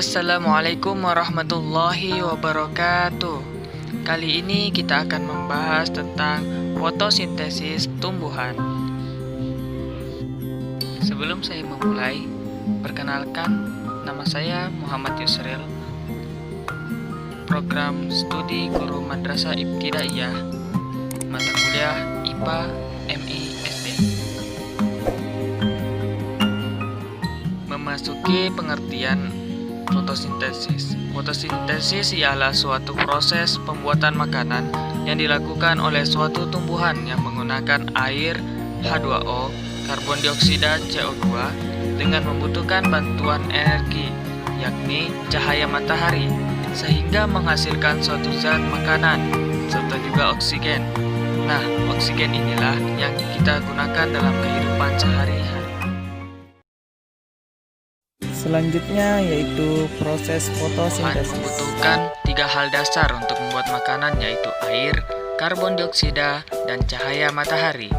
Assalamualaikum warahmatullahi wabarakatuh. Kali ini kita akan membahas tentang fotosintesis tumbuhan. Sebelum saya memulai, perkenalkan, nama saya Muhammad Yusril, program studi guru madrasah ibtidaiyah, mata kuliah IPA MI SD. Memasuki pengertian fotosintesis. Fotosintesis ialah suatu proses pembuatan makanan yang dilakukan oleh suatu tumbuhan yang menggunakan air, H2O, karbon dioksida, CO2, dengan membutuhkan bantuan energi, yakni cahaya matahari, sehingga menghasilkan suatu zat makanan, serta juga oksigen. Nah, oksigen inilah yang kita gunakan dalam kehidupan sehari-hari. Selanjutnya yaitu proses fotosintesis. Membutuhkan 3 hal dasar untuk membuat makanan, yaitu air, karbon dioksida, dan cahaya matahari.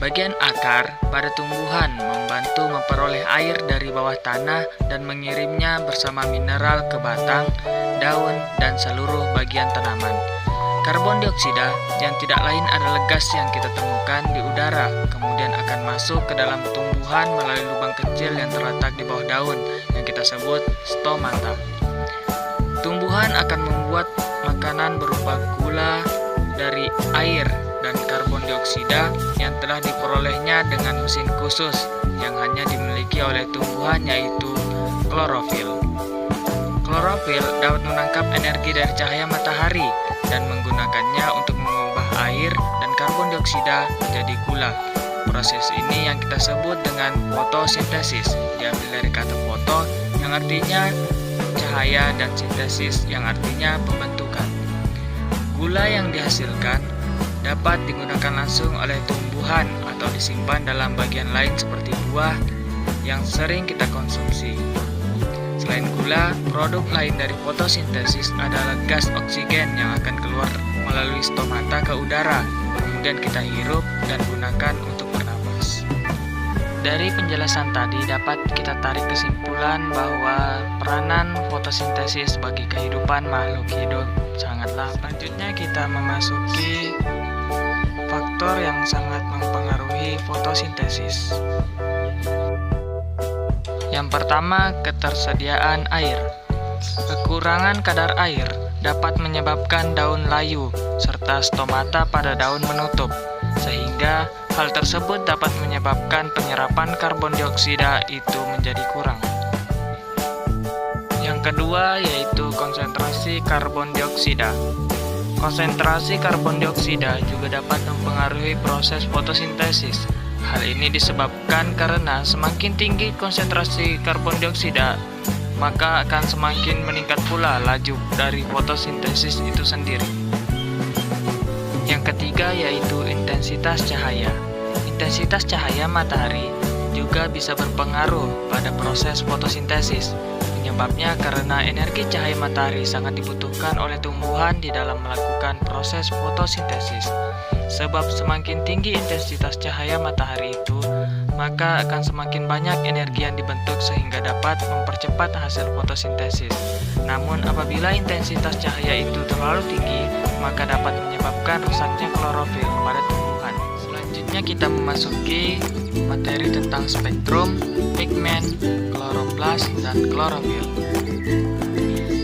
Bagian akar pada tumbuhan membantu memperoleh air dari bawah tanah dan mengirimnya bersama mineral ke batang, daun, dan seluruh bagian tanaman. Karbon dioksida yang tidak lain adalah gas yang kita temukan di udara, kemudian akan masuk ke dalam tumbuhan melalui lubang kecil yang terletak di bawah daun yang kita sebut stomata. Tumbuhan akan membuat makanan berupa gula dari air dan karbon dioksida yang telah diperolehnya dengan mesin khusus yang hanya dimiliki oleh tumbuhan, yaitu klorofil. Klorofil dapat menangkap energi dari cahaya matahari dan menggunakannya untuk mengubah air dan karbon dioksida menjadi gula. Proses ini yang kita sebut dengan fotosintesis, diambil dari kata foto yang artinya cahaya dan sintesis yang artinya pembentukan. Gula yang dihasilkan dapat digunakan langsung oleh tumbuhan atau disimpan dalam bagian lain seperti buah yang sering kita konsumsi. Selain gula, produk lain dari fotosintesis adalah gas oksigen yang akan keluar melalui stomata ke udara, kemudian kita hirup dan gunakan untuk bernapas. Dari penjelasan tadi dapat kita tarik kesimpulan bahwa peranan fotosintesis bagi kehidupan makhluk hidup sangatlah. Selanjutnya kita memasuki faktor yang sangat mempengaruhi fotosintesis. Yang pertama, ketersediaan air. Kekurangan kadar air dapat menyebabkan daun layu serta stomata pada daun menutup, sehingga hal tersebut dapat menyebabkan penyerapan karbon dioksida itu menjadi kurang. Yang kedua yaitu konsentrasi karbon dioksida. Konsentrasi karbon dioksida juga dapat mempengaruhi proses fotosintesis. Hal ini disebabkan karena semakin tinggi konsentrasi karbon dioksida, maka akan semakin meningkat pula laju dari fotosintesis itu sendiri. Yang ketiga yaitu intensitas cahaya. Intensitas cahaya matahari juga bisa berpengaruh pada proses fotosintesis. Penyebabnya karena energi cahaya matahari sangat dibutuhkan oleh tumbuhan di dalam melakukan proses fotosintesis. Sebab semakin tinggi intensitas cahaya matahari itu, maka akan semakin banyak energi yang dibentuk sehingga dapat mempercepat hasil fotosintesis. Namun apabila intensitas cahaya itu terlalu tinggi, maka dapat menyebabkan rusaknya klorofil pada tumbuhan. Selanjutnya kita memasuki materi tentang spektrum, pigmen, kloroplas, dan klorofil.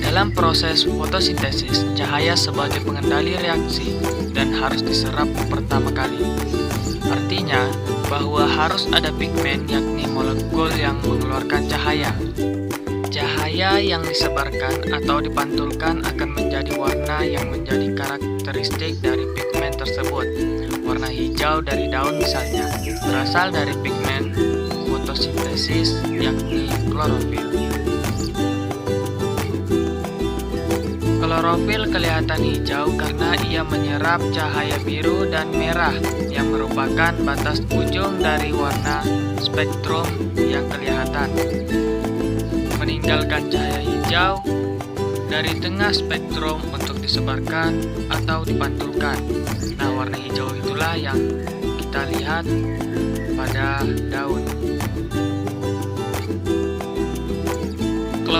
Dalam proses fotosintesis, cahaya sebagai pengendali reaksi dan harus diserap pertama kali. Artinya bahwa harus ada pigmen, yakni molekul yang mengeluarkan cahaya. Cahaya yang disebarkan atau dipantulkan akan menjadi warna yang menjadi karakteristik dari pigmen tersebut. Warna hijau dari daun misalnya berasal dari pigmen fotosintesis, yakni klorofil. Klorofil kelihatan hijau karena ia menyerap cahaya biru dan merah yang merupakan batas ujung dari warna spektrum yang kelihatan. Meninggalkan cahaya hijau dari tengah spektrum untuk disebarkan atau dipantulkan. Nah, warna hijau itulah yang kita lihat pada daun.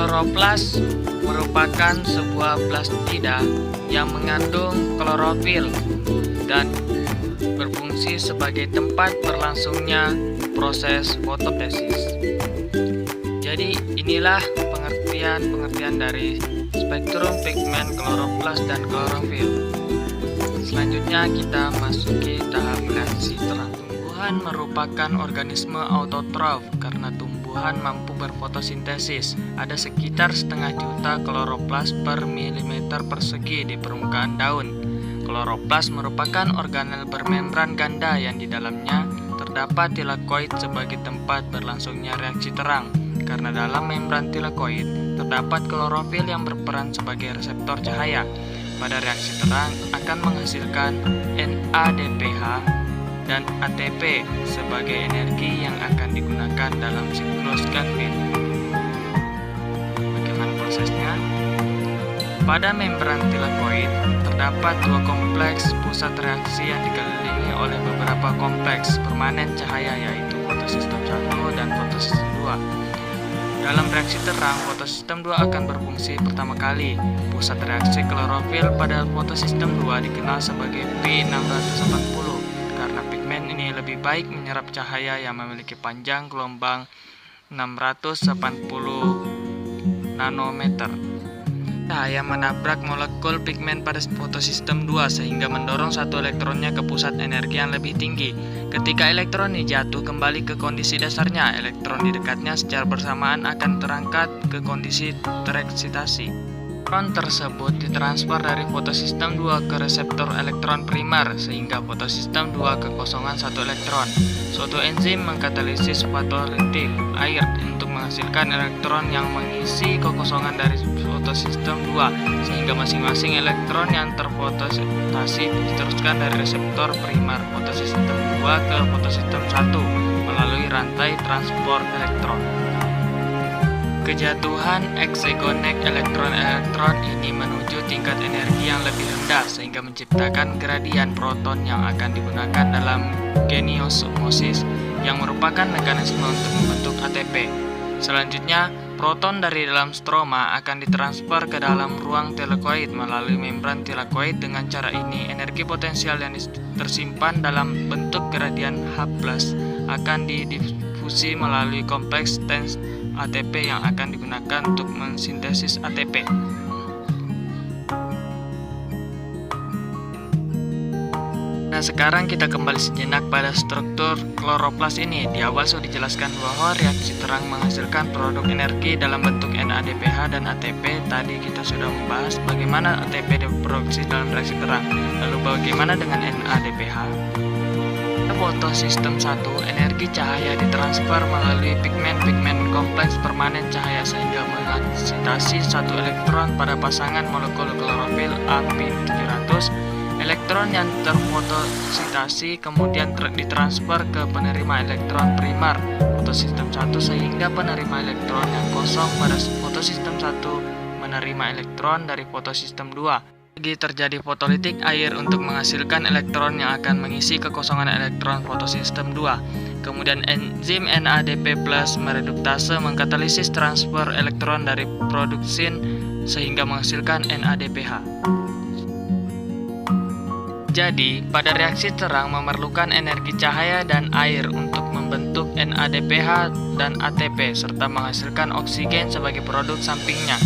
Kloroplas merupakan sebuah plastida yang mengandung klorofil dan berfungsi sebagai tempat berlangsungnya proses fotosintesis. Jadi inilah pengertian dari spektrum pigmen kloroplas dan klorofil. Selanjutnya kita masuki tahap reaksi terang. Tumbuhan merupakan organisme autotrof karena tumbuhan mampu berfotosintesis. Ada sekitar setengah juta kloroplas per milimeter persegi di permukaan daun. Kloroplas merupakan organel bermembran ganda yang di dalamnya terdapat tilakoid sebagai tempat berlangsungnya reaksi terang. Karena dalam membran tilakoid terdapat klorofil yang berperan sebagai reseptor cahaya. Pada reaksi terang akan menghasilkan NADPH dan ATP sebagai energi yang akan digunakan dalam siklus Kelvin. Bagaimana prosesnya? Pada membran tilakoid terdapat dua kompleks pusat reaksi yang dikelilingi oleh beberapa kompleks permanen cahaya, yaitu fotosistem 1 dan fotosistem 2. Dalam reaksi terang, fotosistem 2 akan berfungsi pertama kali. Pusat reaksi klorofil pada fotosistem 2 dikenal sebagai P640 karena pigmen ini lebih baik menyerap cahaya yang memiliki panjang gelombang 680 nanometer. Cahaya menabrak molekul pigmen pada fotosistem 2 sehingga mendorong satu elektronnya ke pusat energi yang lebih tinggi. Ketika elektron ini jatuh kembali ke kondisi dasarnya, elektron di dekatnya secara bersamaan akan terangkat ke kondisi tereksitasi. Elektron tersebut ditransfer dari fotosistem 2 ke reseptor elektron primer sehingga fotosistem 2 kekosongan satu elektron. Suatu enzim mengkatalisis fotolitik air untuk menghasilkan elektron yang mengisi kekosongan dari fotosistem 2 sehingga masing-masing elektron yang terfotosintasi diteruskan dari reseptor primer fotosistem 2 ke fotosistem 1 melalui rantai transport elektron. Kejatuhan eksegonek elektron-elektron ini menuju tingkat energi yang lebih rendah sehingga menciptakan gradien proton yang akan digunakan dalam genioosmosis yang merupakan mekanisme untuk membentuk ATP. Selanjutnya, proton dari dalam stroma akan ditransfer ke dalam ruang tilakoid melalui membran tilakoid. Dengan cara ini, energi potensial yang tersimpan dalam bentuk gradien H+ akan didifusi melalui kompleks stance ATP yang akan digunakan untuk mensintesis ATP. Nah, sekarang kita kembali sejenak pada struktur kloroplas ini. Di awal sudah dijelaskan bahwa reaksi terang menghasilkan produk energi dalam bentuk NADPH dan ATP. Tadi kita sudah membahas bagaimana ATP diproduksi dalam reaksi terang. Lalu bagaimana dengan NADPH? Fotosistem 1, energi cahaya ditransfer melalui pigmen-pigmen kompleks permanen cahaya sehingga mengeksitasi satu elektron pada pasangan molekul klorofil Ap700. Elektron yang terfotosintasi kemudian ditransfer ke penerima elektron primer fotosistem 1 sehingga penerima elektron yang kosong pada fotosistem 1 menerima elektron dari fotosistem 2. Terjadi fotolitik air untuk menghasilkan elektron yang akan mengisi kekosongan elektron fotosistem 2. Kemudian enzim NADP+ mereduktase mengkatalisis transfer elektron dari produksin sehingga menghasilkan NADPH. Jadi, pada reaksi terang memerlukan energi cahaya dan air untuk membentuk NADPH dan ATP serta menghasilkan oksigen sebagai produk sampingnya.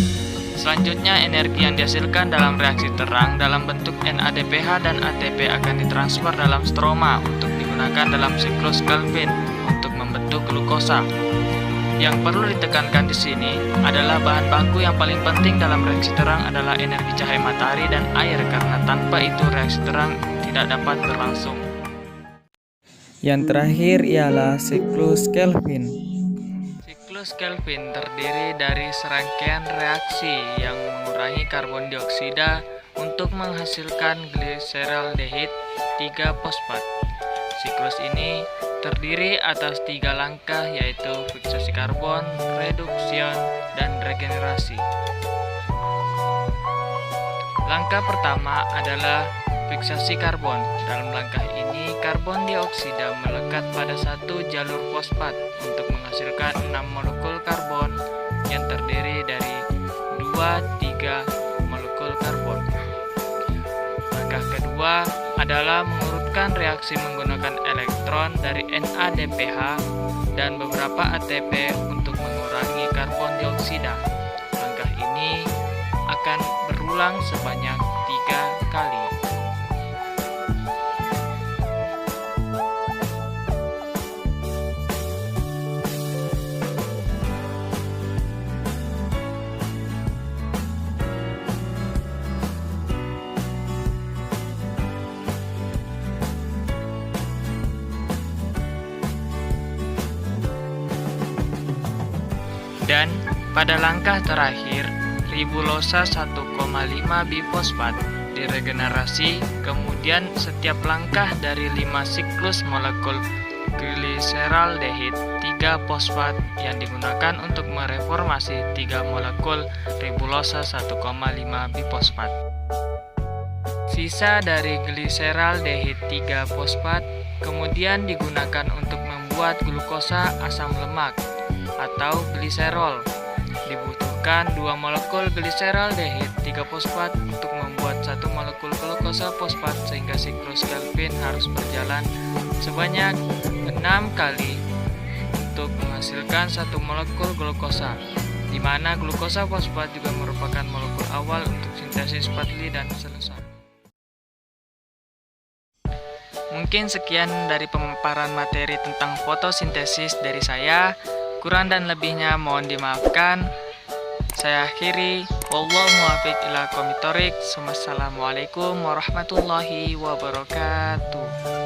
Selanjutnya, energi yang dihasilkan dalam reaksi terang dalam bentuk NADPH dan ATP akan ditransfer dalam stroma untuk digunakan dalam siklus Kelvin untuk membentuk glukosa. Yang perlu ditekankan di sini adalah bahan baku yang paling penting dalam reaksi terang adalah energi cahaya matahari dan air karena tanpa itu reaksi terang tidak dapat berlangsung. Yang terakhir ialah siklus Kelvin. Siklus Kelvin terdiri dari serangkaian reaksi yang mengurangi karbon dioksida untuk menghasilkan gliseraldehid 3-fosfat. Siklus ini terdiri atas 3 langkah yaitu fiksasi karbon, reduksion, dan regenerasi. Langkah pertama adalah fiksasi karbon. Dalam langkah ini, karbon dioksida melekat pada satu jalur fosfat untuk menghasilkan 6 molekul karbon yang terdiri dari 2-3 molekul karbon. Langkah kedua adalah mengurutkan reaksi menggunakan elektron dari NADPH dan beberapa ATP untuk mengurangi karbon dioksida. Langkah ini akan berulang sebanyak 3 kali. Dan pada langkah terakhir, ribulosa 1,5 bifosfat diregenerasi, kemudian setiap langkah dari 5 siklus molekul gliseraldehid 3 fosfat yang digunakan untuk mereformasi 3 molekul ribulosa 1,5 bifosfat. Sisa dari gliseraldehid 3 fosfat kemudian digunakan untuk membuat glukosa asam lemak atau gliserol. Dibutuhkan 2 molekul gliseraldehid 3 fosfat untuk membuat 1 molekul glukosa fosfat, sehingga siklus Kelvin harus berjalan sebanyak 6 kali untuk menghasilkan 1 molekul glukosa, di mana glukosa fosfat juga merupakan molekul awal untuk sintesis Patli dan selesai. Mungkin sekian dari pemaparan materi tentang fotosintesis dari saya. Kurang dan lebihnya mohon dimaafkan. Saya akhiri. Wallahu muwaffiq ila aqwamit thoriq. Wassalamualaikum warahmatullahi wabarakatuh.